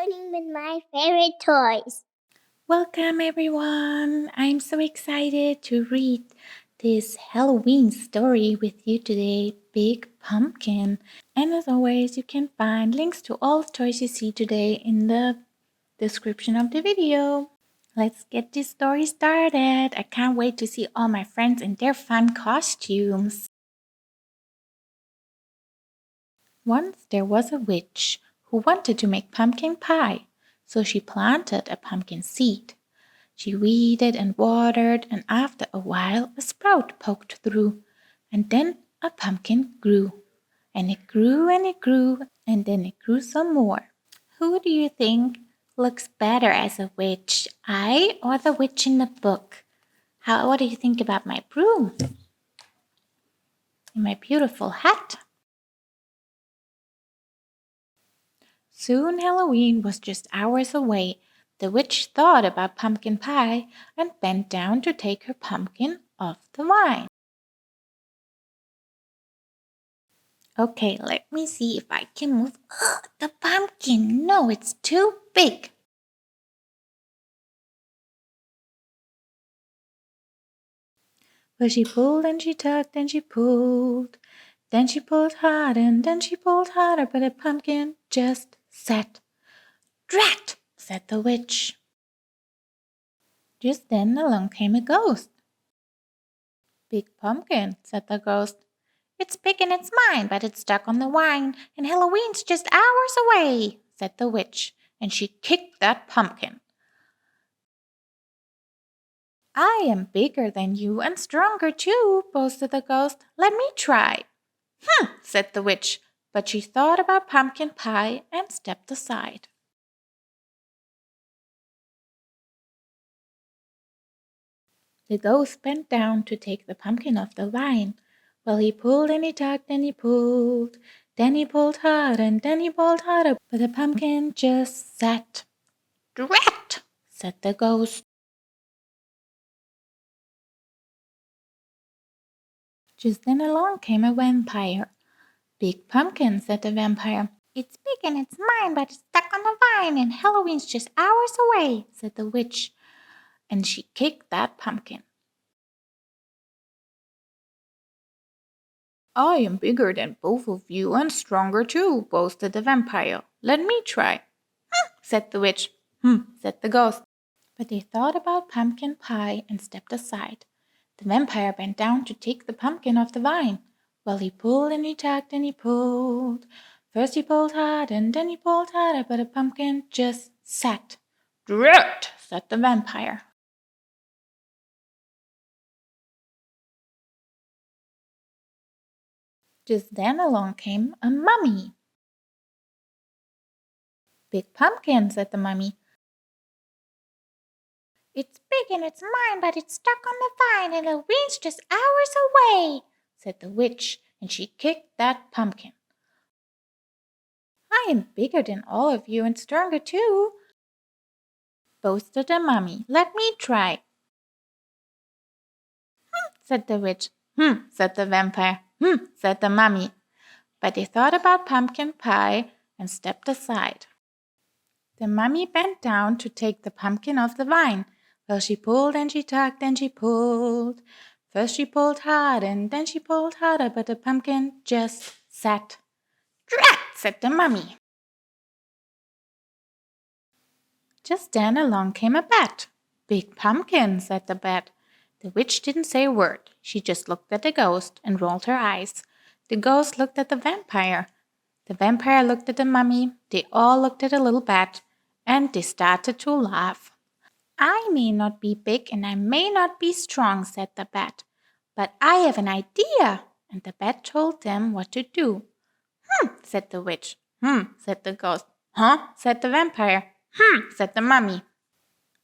learning with my favorite toys. Welcome everyone! I'm so excited to read this Halloween story with you today, Big Pumpkin. And as always, you can find links to all the toys you see today in the description of the video. Let's get this story started. I can't wait to see all my friends in their fun costumes. Once there was a witch who wanted to make pumpkin pie, so she planted a pumpkin seed. She weeded and watered, and after a while a sprout poked through, and then a pumpkin grew. And it grew and it grew, and then it grew some more. Who do you think looks better as a witch, I or the witch in the book? What do you think about my broom? And my beautiful hat? Soon Halloween was just hours away. The witch thought about pumpkin pie and bent down to take her pumpkin off the vine. Okay, let me see if I can move the pumpkin. No, it's too big. But she pulled and she tugged and she pulled. Then she pulled hard and then she pulled harder, but the pumpkin just sat. Drat, said the witch. Just then along came a ghost. Big pumpkin, said the ghost. It's big and it's mine, but it's stuck on the vine, and Halloween's just hours away, said the witch, and she kicked that pumpkin. I am bigger than you and stronger too, boasted the ghost. Let me try. Said the witch, but she thought about pumpkin pie and stepped aside. The ghost bent down to take the pumpkin off the vine. Well, he pulled and he tugged and he pulled. Then he pulled hard and then he pulled harder, but the pumpkin just sat. Drat, said the ghost. Just then along came a vampire. Big pumpkin, said the vampire. It's big and it's mine, but it's stuck on the vine, and Halloween's just hours away, said the witch, and she kicked that pumpkin. I am bigger than both of you and stronger too, boasted the vampire. Let me try. Said the witch. Said the ghost. But they thought about pumpkin pie and stepped aside. The vampire bent down to take the pumpkin off the vine. Well, he pulled and he tugged and he pulled. First he pulled hard and then he pulled harder, but the pumpkin just sat. Drat, said the vampire. Just then along came a mummy. Big pumpkin, said the mummy. It's big and it's mine, but it's stuck on the vine, and Halloween's just hours away, said the witch, and she kicked that pumpkin. I am bigger than all of you and stronger too, boasted the mummy. Let me try. Said the witch. Said the vampire. Said the mummy. But they thought about pumpkin pie and stepped aside. The mummy bent down to take the pumpkin off the vine. Well, she pulled and she tugged and she pulled. First she pulled hard and then she pulled harder, but the pumpkin just sat. Drat, said the mummy. Just then along came a bat. Big pumpkin, said the bat. The witch didn't say a word. She just looked at the ghost and rolled her eyes. The ghost looked at the vampire. The vampire looked at the mummy. They all looked at the little bat, and they started to laugh. I may not be big and I may not be strong, said the bat, but I have an idea. And the bat told them what to do. Said the witch. Said the ghost. Huh, said the vampire. Said the mummy.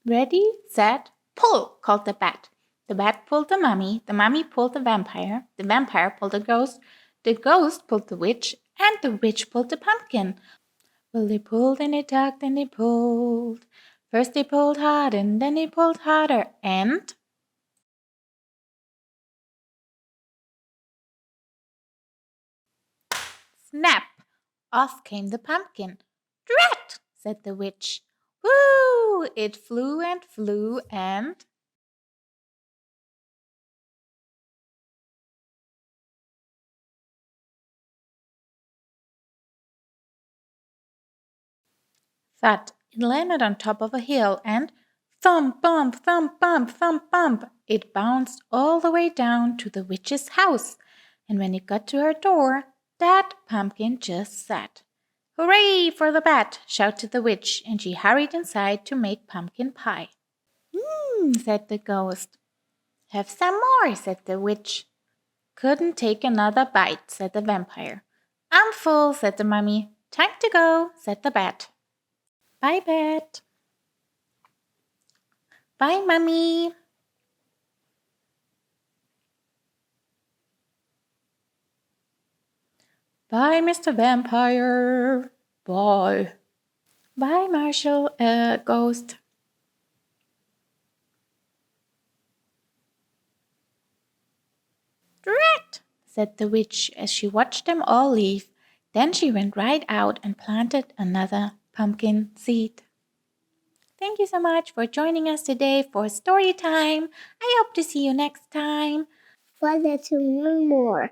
Ready, set, pull, called the bat. The bat pulled the mummy pulled the vampire pulled the ghost pulled the witch, and the witch pulled the pumpkin. Well, they pulled and they tugged and they pulled. First they pulled hard and then they pulled harder, and snap! Off came the pumpkin. Drat! said the witch. Woo! It flew and thud. It landed on top of a hill and thump, bump, thump, bump, thump, bump. It bounced all the way down to the witch's house. And when it got to her door, that pumpkin just sat. Hooray for the bat! Shouted the witch, and she hurried inside to make pumpkin pie. Said the ghost. Have some more, said the witch. Couldn't take another bite, said the vampire. I'm full, said the mummy. Time to go, said the bat. Bye, bat. Bye, mummy. Bye, Mr. Vampire. Bye. Bye, Marshall, ghost. Drat, said the witch as she watched them all leave. Then she went right out and planted another pumpkin seed. Thank you so much for joining us today for story time. I hope to see you next time. For the to learn more.